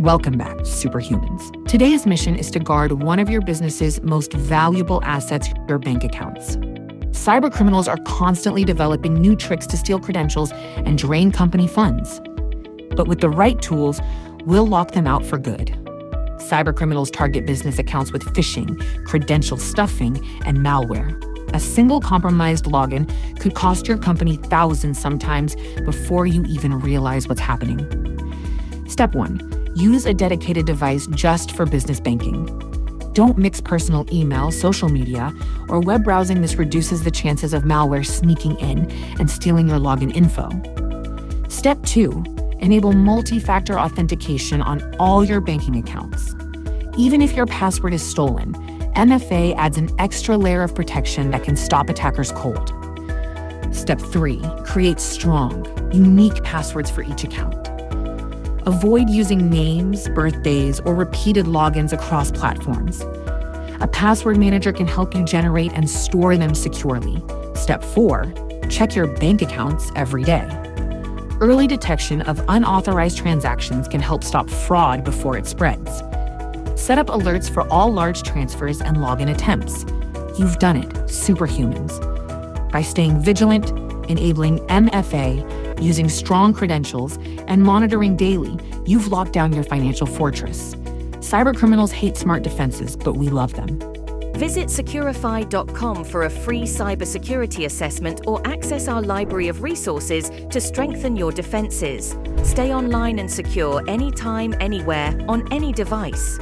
Welcome back, superhumans. Today's mission is to guard one of your business's most valuable assets, your bank accounts. Cybercriminals are constantly developing new tricks to steal credentials and drain company funds. But with the right tools, we'll lock them out for good. Cybercriminals target business accounts with phishing, credential stuffing, and malware. A single compromised login could cost your company thousands sometimes before you even realize what's happening. Step 1. Use a dedicated device just for business banking. Don't mix personal email, social media, or web browsing. This reduces the chances of malware sneaking in and stealing your login info. Step 2. Enable multi-factor authentication on all your banking accounts. Even if your password is stolen, MFA adds an extra layer of protection that can stop attackers cold. Step 3. Create strong, unique passwords for each account. Avoid using names, birthdays, or repeated logins across platforms. A password manager can help you generate and store them securely. Step 4. Check your bank accounts every day. Early detection of unauthorized transactions can help stop fraud before it spreads. Set up alerts for all large transfers and login attempts. You've done it, superhumans. By staying vigilant, enabling MFA, using strong credentials, and monitoring daily, you've locked down your financial fortress. Cybercriminals hate smart defenses, but we love them. Visit Securafy.com for a free cybersecurity assessment or access our library of resources to strengthen your defenses. Stay online and secure anytime, anywhere, on any device.